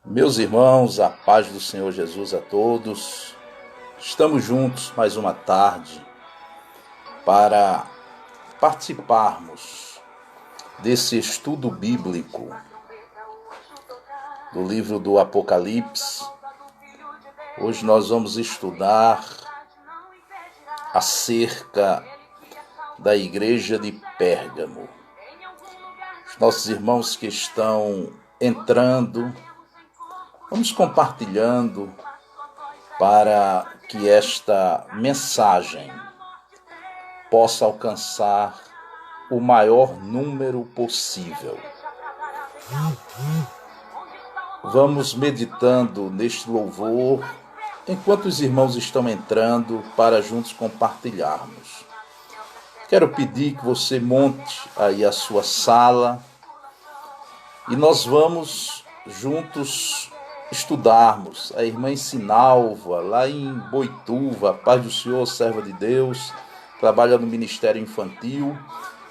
Meus irmãos, a paz do Senhor Jesus a todos. Estamos juntos mais uma tarde para participarmos desse estudo bíblico do livro do Apocalipse. Hoje nós vamos estudar acerca da igreja de Pérgamo. Os nossos irmãos que estão entrando, vamos compartilhando para que esta mensagem possa alcançar o maior número possível. Vamos meditando neste louvor enquanto os irmãos estão entrando para juntos compartilharmos. Quero pedir que você monte aí a sua sala e nós vamos juntos estudarmos. A irmã Sinalva, lá em Boituva, paz do Senhor, serva de Deus, trabalha no Ministério Infantil.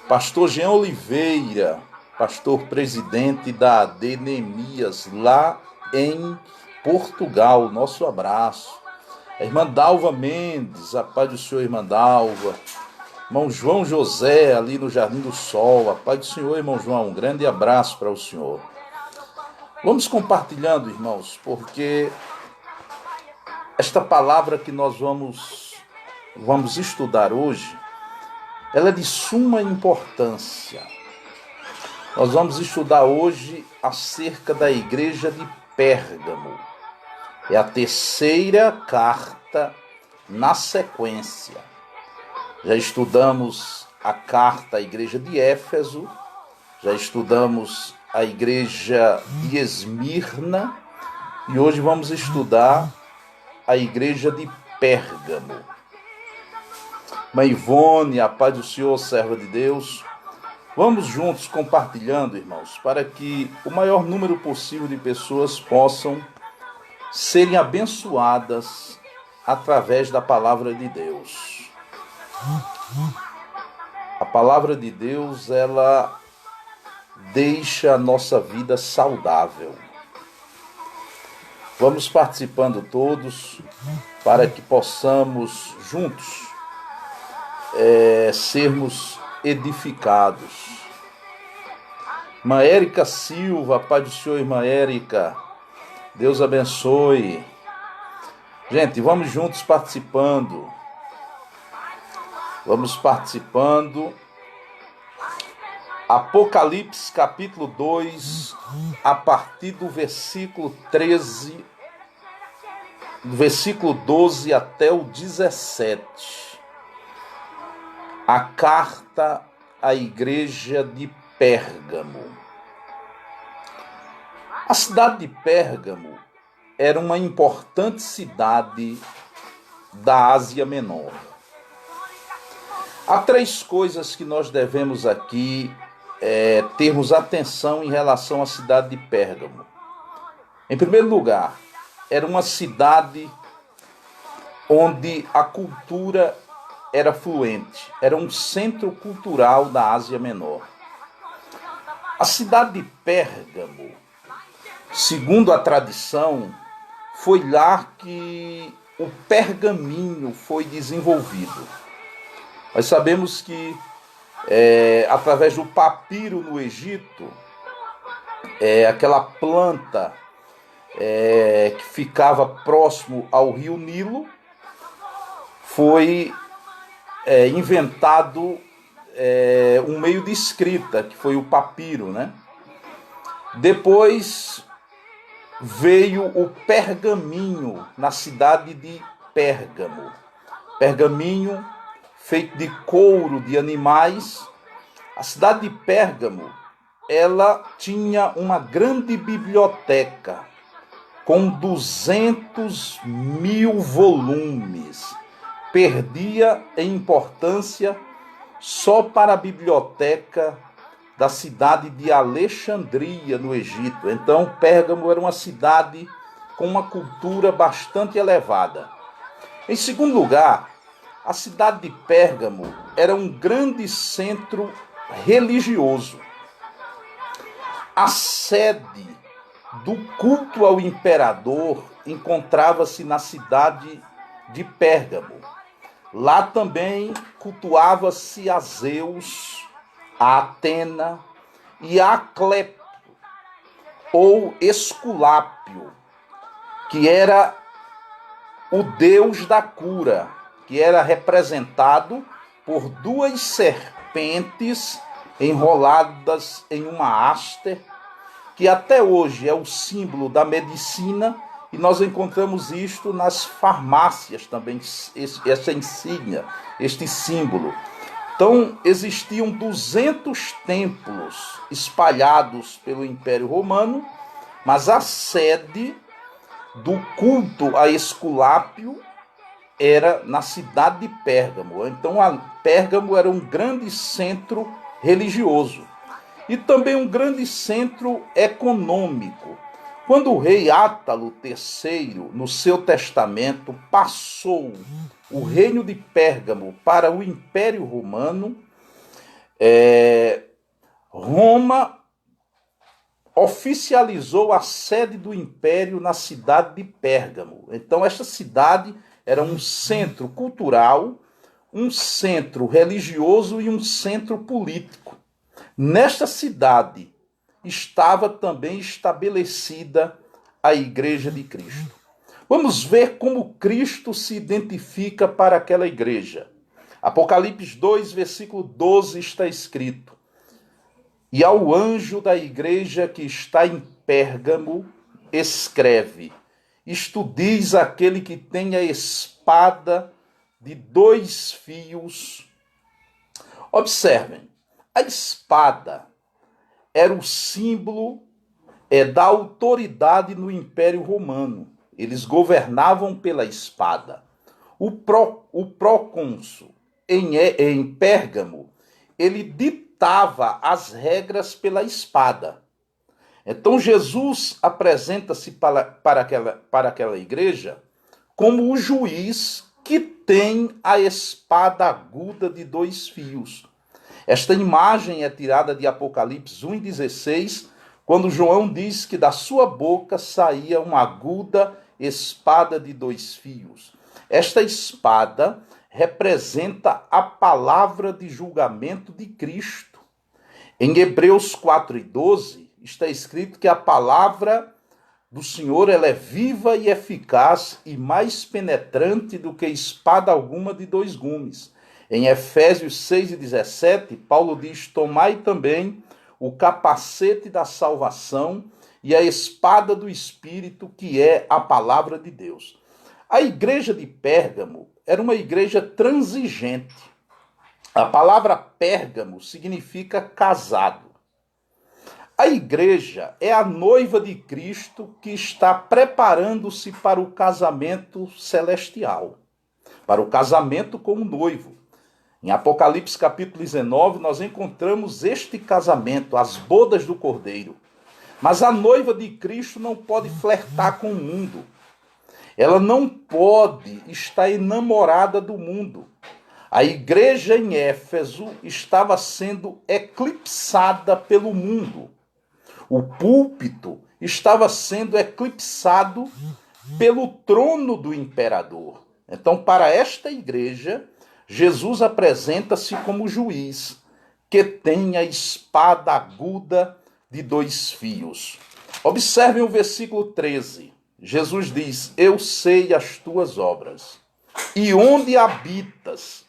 Pastor Jean Oliveira, pastor presidente da AD Neemias, lá em Portugal, nosso abraço. A irmã Dalva Mendes, a paz do Senhor, irmã Dalva. Irmão João José, ali no Jardim do Sol, a paz do Senhor, irmão João, um grande abraço para o senhor. Vamos compartilhando, irmãos, porque esta palavra que nós vamos estudar hoje, ela é de suma importância. Nós vamos estudar hoje acerca da igreja de Pérgamo. É a terceira carta na sequência. Já estudamos a carta à igreja de Éfeso, já estudamos a igreja de Esmirna e hoje vamos estudar a igreja de Pérgamo. Mãe Ivone, a paz do Senhor, serva de Deus. Vamos juntos compartilhando, irmãos, para que o maior número possível de pessoas possam serem abençoadas através da palavra de Deus. A palavra de Deus, ela deixa a nossa vida saudável. Vamos participando todos para que possamos juntos sermos edificados. Irmã Érica Silva, paz do Senhor, irmã Érica, Deus abençoe. Gente, vamos juntos participando. Vamos participando. Apocalipse capítulo 2, a partir do versículo 13, do versículo 12 até o 17. A carta à igreja de Pérgamo. A cidade de Pérgamo era uma importante cidade da Ásia Menor. Há três coisas que nós devemos aqui termos atenção em relação à cidade de Pérgamo. Em primeiro lugar, era uma cidade onde a cultura era fluente, era um centro cultural da Ásia Menor. A cidade de Pérgamo, segundo a tradição, foi lá que o pergaminho foi desenvolvido. Nós sabemos que através do papiro no Egito, aquela planta que ficava próximo ao rio Nilo, foi inventado um meio de escrita, que foi o papiro, né? Depois veio o pergaminho na cidade de Pérgamo. Pergaminho feito de couro de animais. A cidade de Pérgamo, ela tinha uma grande biblioteca com 200.000 volumes. Perdia em importância só para a biblioteca da cidade de Alexandria, no Egito. Então, Pérgamo era uma cidade com uma cultura bastante elevada. Em segundo lugar, a cidade de Pérgamo era um grande centro religioso. A sede do culto ao imperador encontrava-se na cidade de Pérgamo. Lá também cultuava-se a Zeus, a Atena e a Clepto, ou Esculápio, que era o deus da cura, que era representado por duas serpentes enroladas em uma haste, que até hoje é o símbolo da medicina, e nós encontramos isto nas farmácias também, essa insígnia, este símbolo. Então, existiam 200 templos espalhados pelo Império Romano, mas a sede do culto a Esculápio era na cidade de Pérgamo. Então, Pérgamo era um grande centro religioso e também um grande centro econômico. Quando o rei Átalo III, no seu testamento, passou o reino de Pérgamo para o Império Romano, Roma oficializou a sede do império na cidade de Pérgamo. Então, esta cidade era um centro cultural, um centro religioso e um centro político. Nesta cidade estava também estabelecida a Igreja de Cristo. Vamos ver como Cristo se identifica para aquela igreja. Apocalipse 2, versículo 12 está escrito: E ao anjo da igreja que está em Pérgamo, escreve: Isto diz aquele que tem a espada de 2 fios. Observem, a espada era o símbolo da autoridade no Império Romano. Eles governavam pela espada. O procônsul em Pérgamo, ele ditava as regras pela espada. Então Jesus apresenta-se para aquela igreja como o juiz que tem a espada aguda de 2 fios. Esta imagem é tirada de Apocalipse 1,16, quando João diz que da sua boca saía uma aguda espada de 2 fios. Esta espada representa a palavra de julgamento de Cristo. Em Hebreus 4,12 está escrito que a palavra do Senhor ela é viva e eficaz e mais penetrante do que espada alguma de 2 gumes. Em Efésios 6,17, Paulo diz: Tomai também o capacete da salvação e a espada do Espírito, que é a palavra de Deus. A igreja de Pérgamo era uma igreja transigente. A palavra Pérgamo significa casado. A igreja é a noiva de Cristo que está preparando-se para o casamento celestial, para o casamento com o noivo. Em Apocalipse capítulo 19, nós encontramos este casamento, as bodas do Cordeiro. Mas a noiva de Cristo não pode flertar com o mundo. Ela não pode estar enamorada do mundo. A igreja em Éfeso estava sendo eclipsada pelo mundo. O púlpito estava sendo eclipsado pelo trono do imperador. Então, para esta igreja, Jesus apresenta-se como juiz, que tem a espada aguda de 2 fios. Observem o versículo 13. Jesus diz: Eu sei as tuas obras, e onde habitas,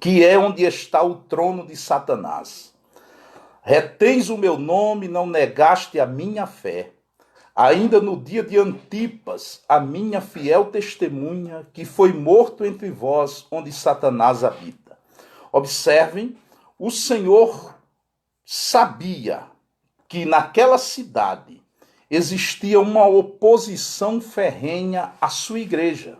que é onde está o trono de Satanás. Retens o meu nome, não negaste a minha fé. Ainda no dia de Antipas, a minha fiel testemunha, que foi morto entre vós, onde Satanás habita. Observem, o Senhor sabia que naquela cidade existia uma oposição ferrenha à sua igreja.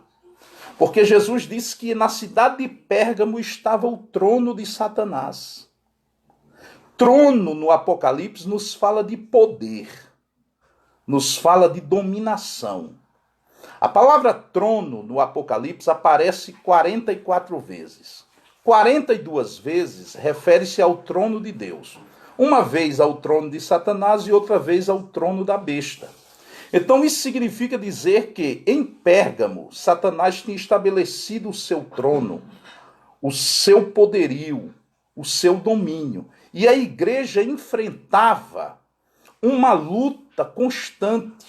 Porque Jesus disse que na cidade de Pérgamo estava o trono de Satanás. Trono no Apocalipse nos fala de poder, nos fala de dominação. A palavra trono no Apocalipse aparece 44 vezes. 42 vezes refere-se ao trono de Deus. Uma vez ao trono de Satanás e outra vez ao trono da besta. Então isso significa dizer que em Pérgamo, Satanás tinha estabelecido o seu trono, o seu poderio, o seu domínio. E a igreja enfrentava uma luta constante,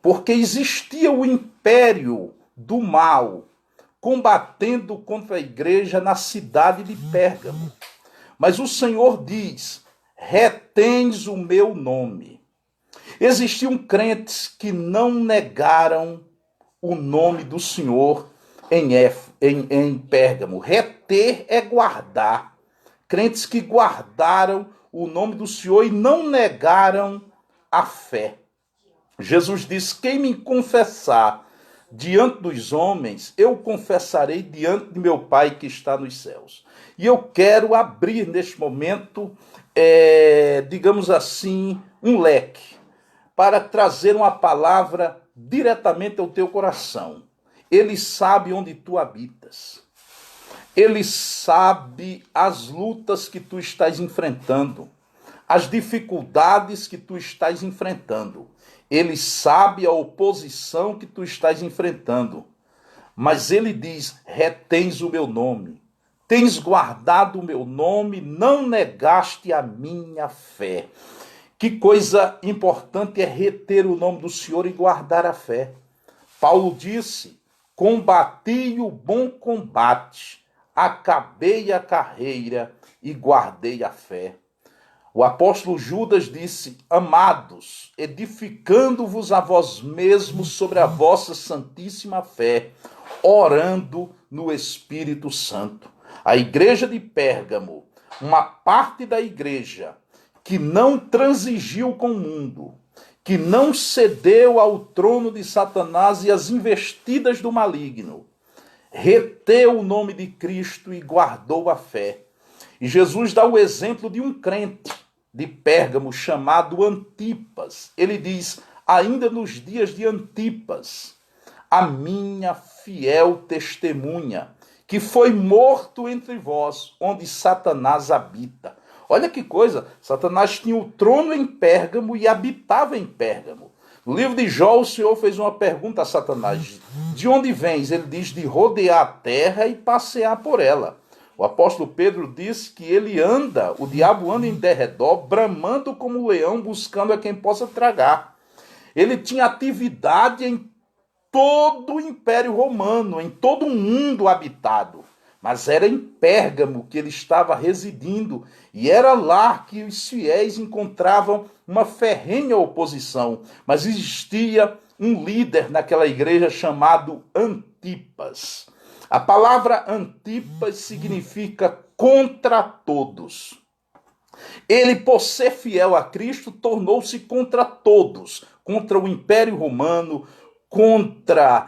porque existia o império do mal combatendo contra a igreja na cidade de Pérgamo. Mas o Senhor diz: retens o meu nome. Existiam crentes que não negaram o nome do Senhor em Pérgamo. Reter é guardar. Crentes que guardaram o nome do Senhor e não negaram a fé. Jesus diz: quem me confessar diante dos homens, eu confessarei diante de meu Pai que está nos céus. E eu quero abrir neste momento, digamos assim, um leque para trazer uma palavra diretamente ao teu coração. Ele sabe onde tu habitas. Ele sabe as lutas que tu estás enfrentando, as dificuldades que tu estás enfrentando. Ele sabe a oposição que tu estás enfrentando. Mas ele diz: retens o meu nome. Tens guardado o meu nome, não negaste a minha fé. Que coisa importante é reter o nome do Senhor e guardar a fé. Paulo disse: combati o bom combate, acabei a carreira e guardei a fé. O apóstolo Judas disse: amados, edificando-vos a vós mesmos sobre a vossa santíssima fé, orando no Espírito Santo. A igreja de Pérgamo, uma parte da igreja que não transigiu com o mundo, que não cedeu ao trono de Satanás e às investidas do maligno, reteu o nome de Cristo e guardou a fé. E Jesus dá o exemplo de um crente de Pérgamo chamado Antipas. Ele diz: ainda nos dias de Antipas, a minha fiel testemunha, que foi morto entre vós, onde Satanás habita. Olha que coisa, Satanás tinha o trono em Pérgamo e habitava em Pérgamo. No livro de Jó, o Senhor fez uma pergunta a Satanás: de onde vens? Ele diz: de rodear a terra e passear por ela. O apóstolo Pedro disse que o diabo anda em derredor, bramando como um leão, buscando a quem possa tragar. Ele tinha atividade em todo o Império Romano, em todo o mundo habitado. Mas era em Pérgamo que ele estava residindo, e era lá que os fiéis encontravam uma ferrenha oposição. Mas existia um líder naquela igreja chamado Antipas. A palavra Antipas significa contra todos. Ele, por ser fiel a Cristo, tornou-se contra todos, contra o Império Romano, contra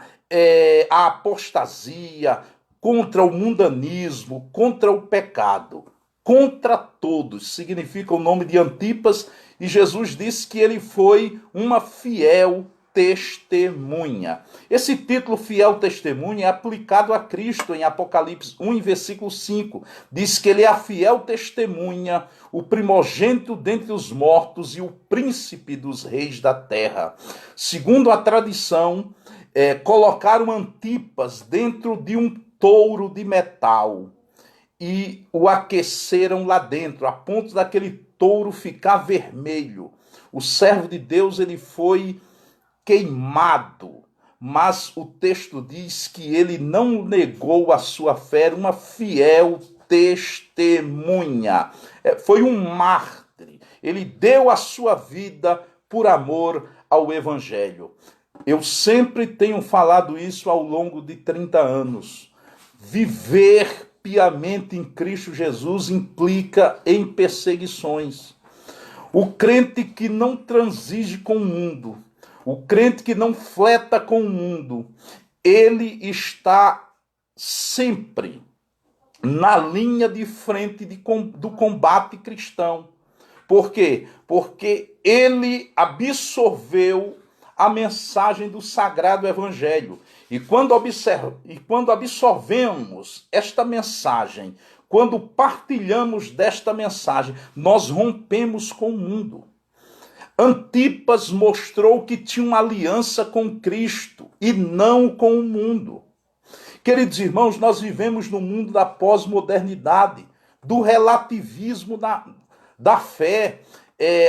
a apostasia, contra o mundanismo, contra o pecado. Contra todos significa o nome de Antipas, e Jesus disse que ele foi uma fiel testemunha. Esse título, fiel testemunha, é aplicado a Cristo em Apocalipse 1, versículo 5. Diz que ele é a fiel testemunha, o primogênito dentre os mortos e o príncipe dos reis da terra. Segundo a tradição, colocaram Antipas dentro de um touro de metal e o aqueceram lá dentro, a ponto daquele touro ficar vermelho. O servo de Deus, ele foi queimado, mas o texto diz que ele não negou a sua fé, era uma fiel testemunha. Foi um mártir. Ele deu a sua vida por amor ao Evangelho. Eu sempre tenho falado isso ao longo de 30 anos. Viver piamente em Cristo Jesus implica em perseguições. O crente que não transige com o mundo, o crente que não fleta com o mundo, ele está sempre na linha de frente do combate cristão. Por quê? Porque ele absorveu a mensagem do Sagrado Evangelho. E quando absorvemos esta mensagem quando partilhamos desta mensagem, nós rompemos com o mundo. Antipas mostrou que tinha uma aliança com Cristo e não com o mundo. Queridos irmãos, nós vivemos no mundo da pós-modernidade, do relativismo da fé.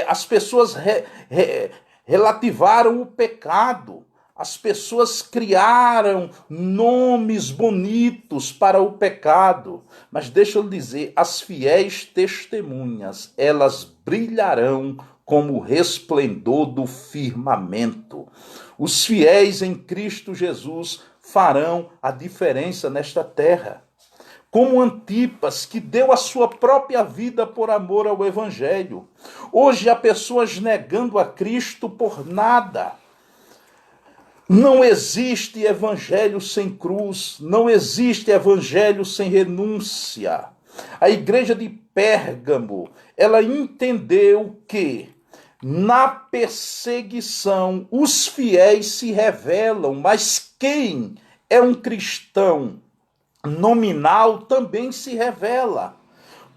As pessoas relativaram o pecado. As pessoas criaram nomes bonitos para o pecado. Mas deixa eu lhe dizer, as fiéis testemunhas, elas brilharão como o resplendor do firmamento. Os fiéis em Cristo Jesus farão a diferença nesta terra. Como Antipas, que deu a sua própria vida por amor ao Evangelho. Hoje há pessoas negando a Cristo por nada. Não existe evangelho sem cruz, não existe evangelho sem renúncia. A igreja de Pérgamo, ela entendeu que na perseguição os fiéis se revelam, mas quem é um cristão nominal também se revela.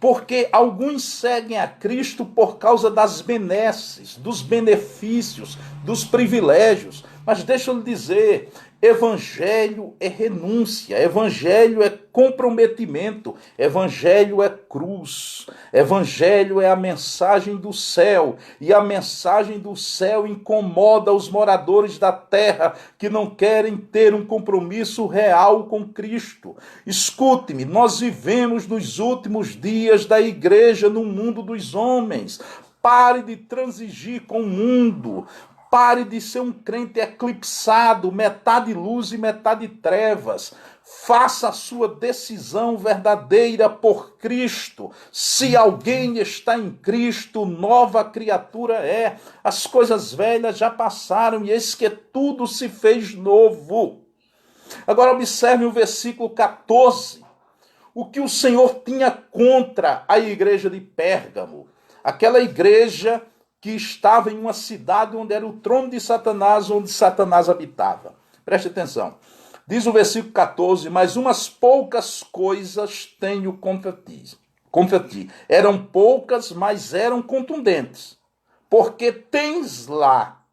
Porque alguns seguem a Cristo por causa das benesses, dos benefícios, dos privilégios. Mas deixa eu lhe dizer, evangelho é renúncia, evangelho é comprometimento, evangelho é cruz, evangelho é a mensagem do céu, e a mensagem do céu incomoda os moradores da terra que não querem ter um compromisso real com Cristo. Escute-me, nós vivemos nos últimos dias da igreja no mundo dos homens. Pare de transigir com o mundo. Pare de ser um crente eclipsado, metade luz e metade trevas. Faça a sua decisão verdadeira por Cristo. Se alguém está em Cristo, nova criatura é. As coisas velhas já passaram e eis que tudo se fez novo. Agora observe o versículo 14. O que o Senhor tinha contra a igreja de Pérgamo. Aquela igreja que estava em uma cidade onde era o trono de Satanás, onde Satanás habitava. Preste atenção. Diz o versículo 14, mas umas poucas coisas tenho contra ti. Eram poucas, mas eram contundentes. Porque tens lá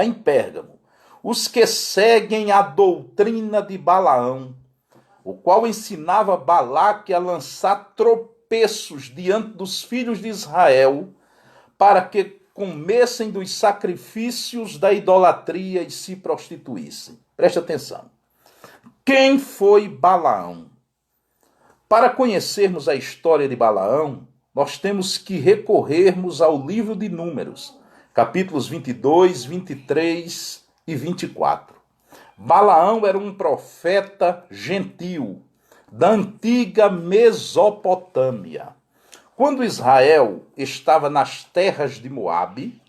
em Pérgamo, os que seguem a doutrina de Balaão, o qual ensinava Balaque a lançar tropeços diante dos filhos de Israel, para que comessem dos sacrifícios da idolatria e se prostituíssem. Preste atenção. Quem foi Balaão? Para conhecermos a história de Balaão, nós temos que recorrermos ao livro de Números, capítulos 22, 23 e 24. Balaão era um profeta gentil da antiga Mesopotâmia. Quando Israel estava nas terras de Moabe,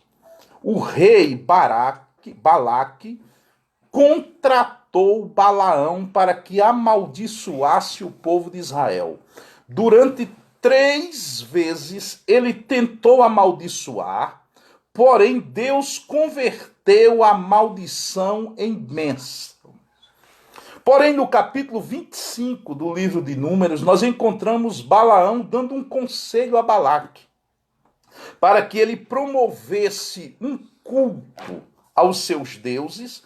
o rei Balaque contratou Balaão para que amaldiçoasse o povo de Israel. Durante 3 vezes ele tentou amaldiçoar, porém Deus converteu a maldição em bênção. Porém, no capítulo 25 do livro de Números, nós encontramos Balaão dando um conselho a Balaque, para que ele promovesse um culto aos seus deuses,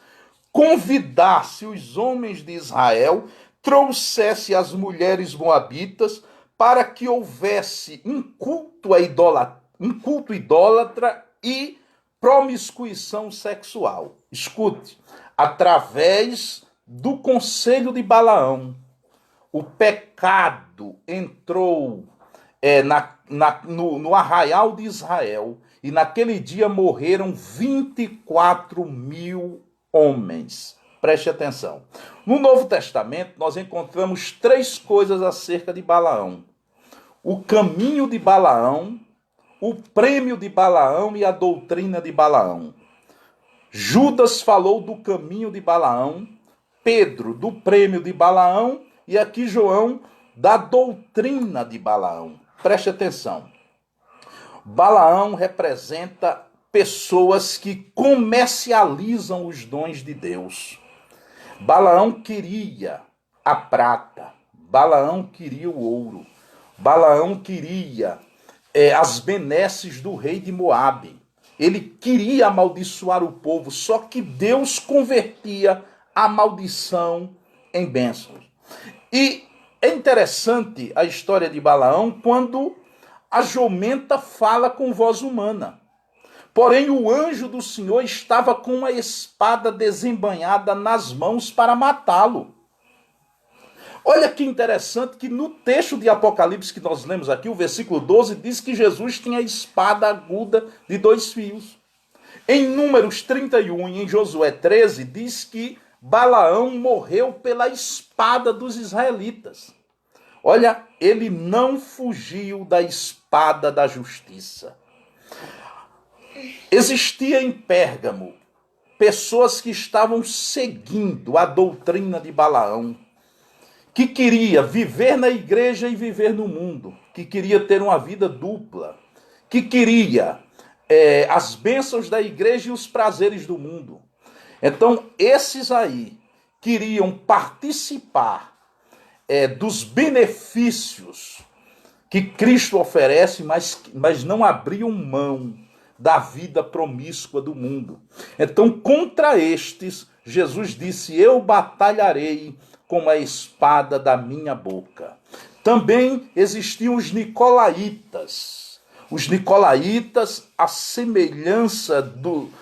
convidasse os homens de Israel, trouxesse as mulheres moabitas, para que houvesse um culto idólatra e promiscuição sexual. Escute, através do conselho de Balaão, o pecado entrou no arraial de Israel, e naquele dia morreram 24.000 homens. Preste atenção. No Novo Testamento, nós encontramos 3 coisas acerca de Balaão: o caminho de Balaão, o prêmio de Balaão e a doutrina de Balaão. Judas falou do caminho de Balaão, Pedro do prêmio de Balaão e aqui João da doutrina de Balaão. Preste atenção. Balaão representa pessoas que comercializam os dons de Deus. Balaão queria a prata, Balaão queria o ouro, Balaão queria as benesses do rei de Moabe. Ele queria amaldiçoar o povo, só que Deus convertia a maldição em bênçãos. E é interessante a história de Balaão quando a jumenta fala com voz humana. Porém, o anjo do Senhor estava com uma espada desembainhada nas mãos para matá-lo. Olha que interessante que no texto de Apocalipse que nós lemos aqui, o versículo 12, diz que Jesus tinha a espada aguda de 2 fios. Em Números 31 e em Josué 13, diz que Balaão morreu pela espada dos israelitas. Olha, ele não fugiu da espada da justiça. Existia em Pérgamo pessoas que estavam seguindo a doutrina de Balaão, que queria viver na igreja e viver no mundo, que queria ter uma vida dupla, que queria as bênçãos da igreja e os prazeres do mundo. Então, esses aí queriam participar dos benefícios que Cristo oferece, mas não abriam mão da vida promíscua do mundo. Então, contra estes, Jesus disse: eu batalharei com a espada da minha boca. Também existiam os nicolaítas. Os nicolaítas, a semelhança dos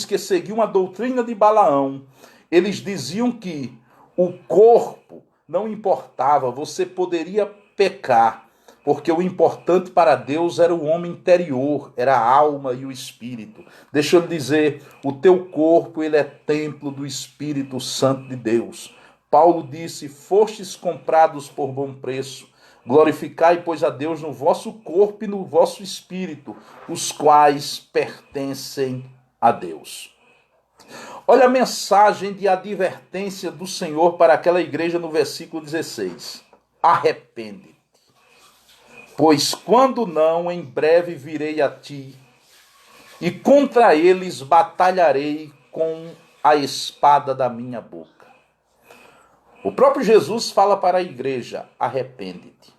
que seguiam a doutrina de Balaão, eles diziam que o corpo não importava, você poderia pecar, porque o importante para Deus era o homem interior, era a alma e o espírito. Deixa eu lhe dizer, o teu corpo ele é templo do Espírito Santo de Deus. Paulo disse: fostes comprados por bom preço, glorificai, pois, a Deus no vosso corpo e no vosso espírito, os quais pertencem a Deus. Olha a mensagem de advertência do Senhor para aquela igreja no versículo 16. Arrepende-te, pois quando não, em breve virei a ti, e contra eles batalharei com a espada da minha boca. O próprio Jesus fala para a igreja: arrepende-te.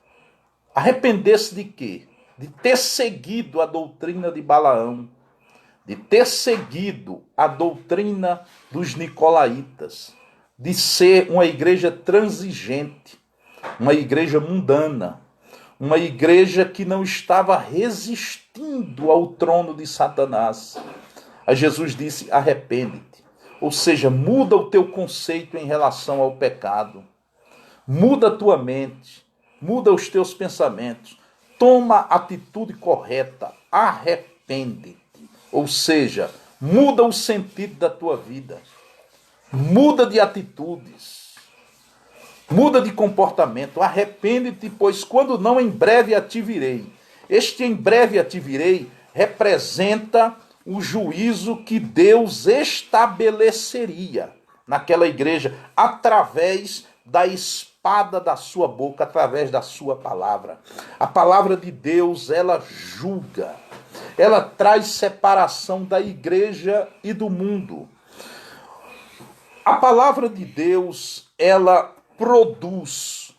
Arrepender-se de quê? De ter seguido a doutrina de Balaão, de ter seguido a doutrina dos nicolaítas, de ser uma igreja transigente, uma igreja mundana, uma igreja que não estava resistindo ao trono de Satanás. Aí Jesus disse: arrepende-te. Ou seja, muda o teu conceito em relação ao pecado. Muda a tua mente, muda os teus pensamentos. Toma a atitude correta, arrepende-te. Ou seja, muda o sentido da tua vida. Muda de atitudes. Muda de comportamento. Arrepende-te, pois quando não, em breve a ti virei. Este em breve a ti virei representa o juízo que Deus estabeleceria naquela igreja através da espada da sua boca, através da sua palavra. A palavra de Deus, ela julga. Ela traz separação da igreja e do mundo. A palavra de Deus, ela produz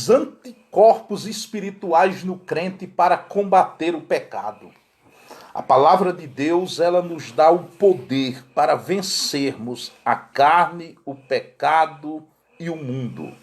anticorpos espirituais no crente para combater o pecado. A palavra de Deus, ela nos dá o poder para vencermos a carne, o pecado e o mundo.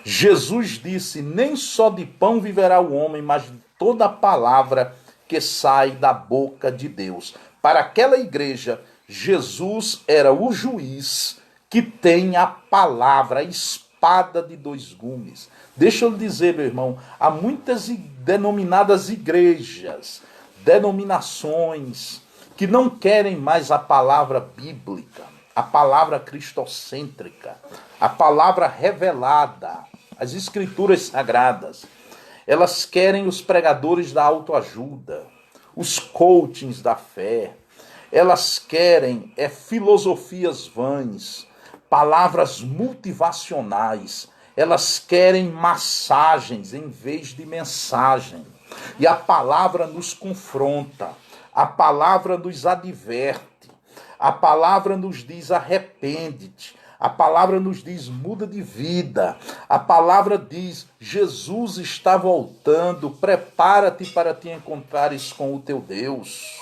Jesus disse: nem só de pão viverá o homem, mas de toda a palavra que sai da boca de Deus. Para aquela igreja, Jesus era o juiz que tem a palavra, a espada de 2 gumes. Deixa eu lhe dizer, meu irmão, há muitas denominadas igrejas, denominações que não querem mais a palavra bíblica, a palavra cristocêntrica, a palavra revelada, as escrituras sagradas. Elas querem os pregadores da autoajuda, os coachings da fé. Elas querem filosofias vãs, palavras motivacionais. Elas querem massagens em vez de mensagem. E a palavra nos confronta, a palavra nos adverte, a palavra nos diz: arrepende-te, A palavra nos diz, muda de vida. A palavra diz, Jesus está voltando, prepara-te para te encontrares com o teu Deus.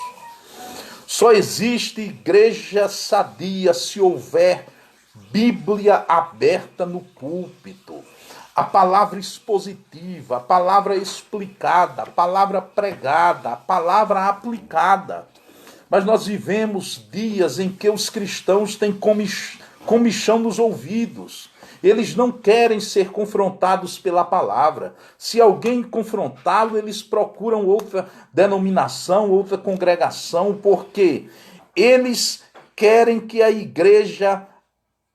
Só existe igreja sadia se houver Bíblia aberta no púlpito. A palavra expositiva, a palavra explicada, a palavra pregada, a palavra aplicada. Mas nós vivemos dias em que os cristãos têm comichão nos ouvidos. Eles não querem ser confrontados pela palavra. Se alguém confrontá-lo, eles procuram outra denominação, outra congregação, porque eles querem que a igreja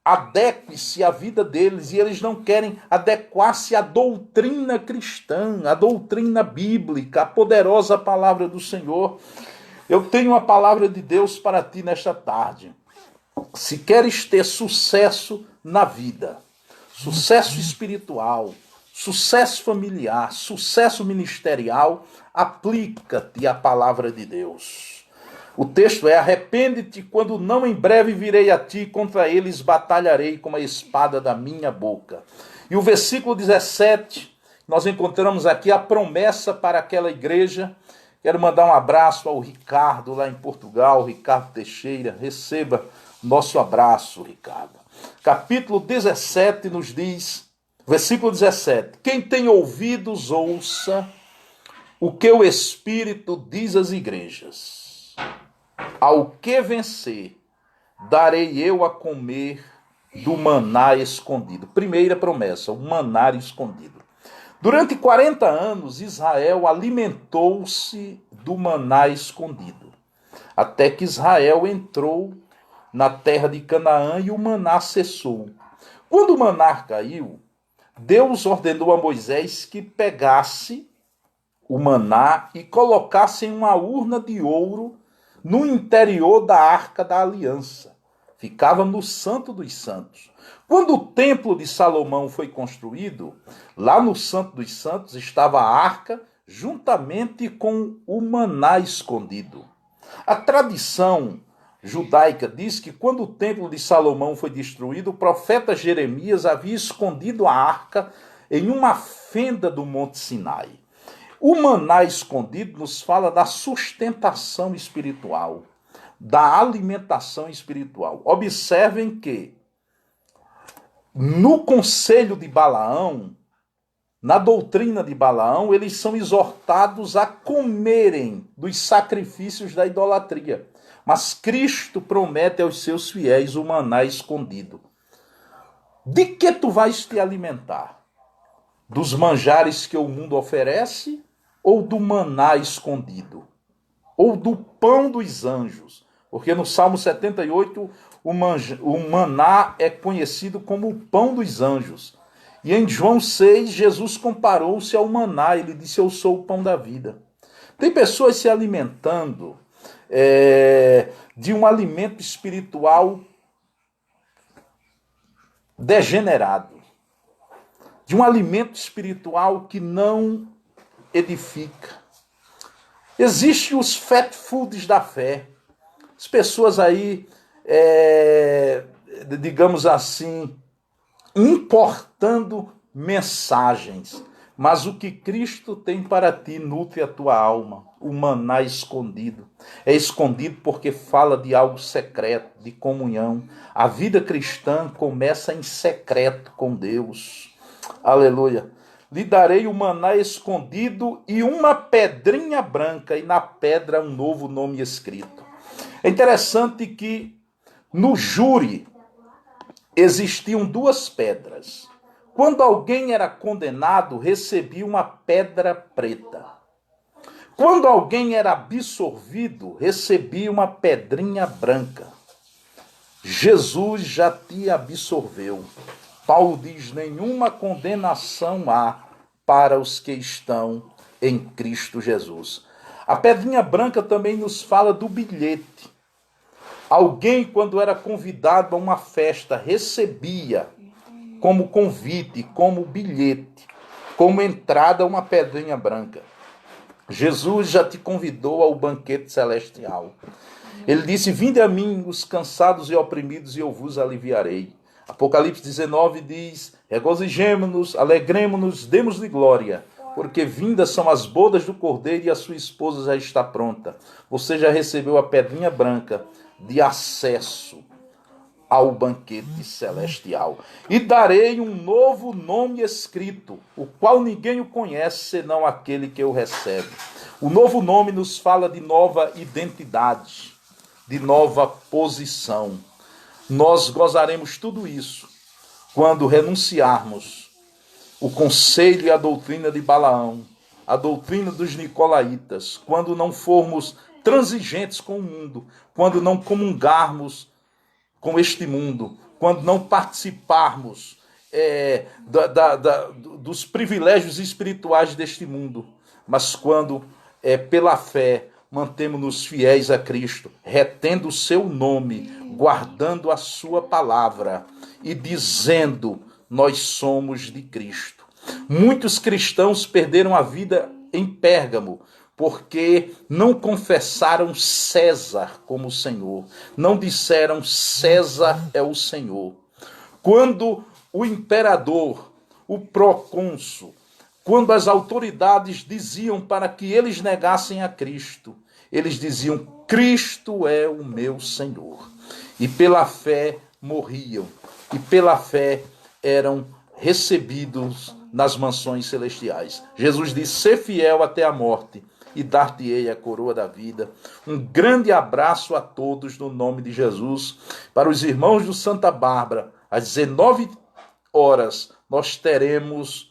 adeque-se à vida deles, e eles não querem adequar-se à doutrina cristã, à doutrina bíblica, à poderosa palavra do Senhor. Eu tenho a palavra de Deus para ti nesta tarde. Se queres ter sucesso na vida, sucesso espiritual, sucesso familiar, sucesso ministerial, aplica-te à palavra de Deus. O texto é: arrepende-te, quando não em breve virei a ti, contra eles batalharei com a espada da minha boca. E o versículo 17, nós encontramos aqui a promessa para aquela igreja. Quero mandar um abraço ao Ricardo lá em Portugal, Ricardo Teixeira. Receba nosso abraço, Ricardo. Capítulo 17 nos diz, versículo 17: quem tem ouvidos, ouça o que o Espírito diz às igrejas. Ao que vencer, darei eu a comer do maná escondido. Primeira promessa, o maná escondido. Durante 40 anos, Israel alimentou-se do maná escondido, até que Israel entrou na terra de Canaã e o maná cessou. Quando o maná caiu, Deus ordenou a Moisés que pegasse o maná e colocasse em uma urna de ouro no interior da Arca da Aliança. Ficava no Santo dos Santos. Quando o Templo de Salomão foi construído, lá no Santo dos Santos estava a arca juntamente com o maná escondido. A tradição judaica diz que quando o Templo de Salomão foi destruído, o profeta Jeremias havia escondido a arca em uma fenda do Monte Sinai. O maná escondido nos fala da sustentação espiritual, da alimentação espiritual. Observem que no conselho de Balaão, na doutrina de Balaão, eles são exortados a comerem dos sacrifícios da idolatria. Mas Cristo promete aos seus fiéis o maná escondido. De que tu vais te alimentar? Dos manjares que o mundo oferece, ou do maná escondido? Ou do pão dos anjos? Porque no Salmo 78, o maná é conhecido como o pão dos anjos. E em João 6, Jesus comparou-se ao maná. Ele disse: eu sou o pão da vida. Tem pessoas se alimentando de um alimento espiritual degenerado. De um alimento espiritual que não edifica. Existem os fat foods da fé. As pessoas aí, digamos assim, importando mensagens. Mas o que Cristo tem para ti nutre a tua alma. O maná escondido. É escondido porque fala de algo secreto, de comunhão. A vida cristã começa em secreto com Deus. Aleluia. Lhe darei o maná escondido e uma pedrinha branca, e na pedra um novo nome escrito. É interessante que no júri existiam duas pedras. Quando alguém era condenado, recebia uma pedra preta. Quando alguém era absolvido, recebia uma pedrinha branca. Jesus já te absolveu. Paulo diz: nenhuma condenação há para os que estão em Cristo Jesus. A pedrinha branca também nos fala do bilhete. Alguém, quando era convidado a uma festa, recebia como convite, como bilhete, como entrada, uma pedrinha branca. Jesus já te convidou ao banquete celestial. Ele disse: vinde a mim os cansados e oprimidos, e eu vos aliviarei. Apocalipse 19 diz: regozijemo-nos, alegremo-nos, demos-lhe glória, porque vindas são as bodas do Cordeiro e a sua esposa já está pronta. Você já recebeu a pedrinha branca de acesso ao banquete celestial. E darei um novo nome escrito, o qual ninguém o conhece, senão aquele que o recebe. O novo nome nos fala de nova identidade, de nova posição. Nós gozaremos tudo isso quando renunciarmos o conselho e a doutrina de Balaão, a doutrina dos nicolaítas, quando não formos transigentes com o mundo, quando não comungarmos com este mundo, quando não participarmos dos privilégios espirituais deste mundo, mas quando, pela fé, mantemos-nos fiéis a Cristo, retendo o seu nome, guardando a sua palavra e dizendo: nós somos de Cristo. Muitos cristãos perderam a vida em Pérgamo, porque não confessaram César como Senhor, não disseram César é o Senhor. Quando o imperador, o procônsul, quando as autoridades diziam para que eles negassem a Cristo, eles diziam: Cristo é o meu Senhor. E pela fé morriam, e pela fé eram recebidos nas mansões celestiais. Jesus disse: ser fiel até a morte, e dar-te-ei a coroa da vida. Um grande abraço a todos no nome de Jesus. Para os irmãos do Santa Bárbara, às 19 horas, nós teremos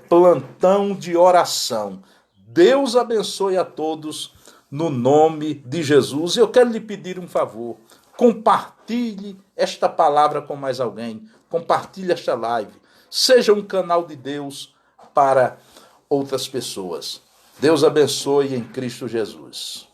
plantão de oração. Deus abençoe a todos no nome de Jesus. Eu quero lhe pedir um favor: compartilhe esta palavra com mais alguém, compartilhe esta live, seja um canal de Deus para outras pessoas. Deus abençoe em Cristo Jesus.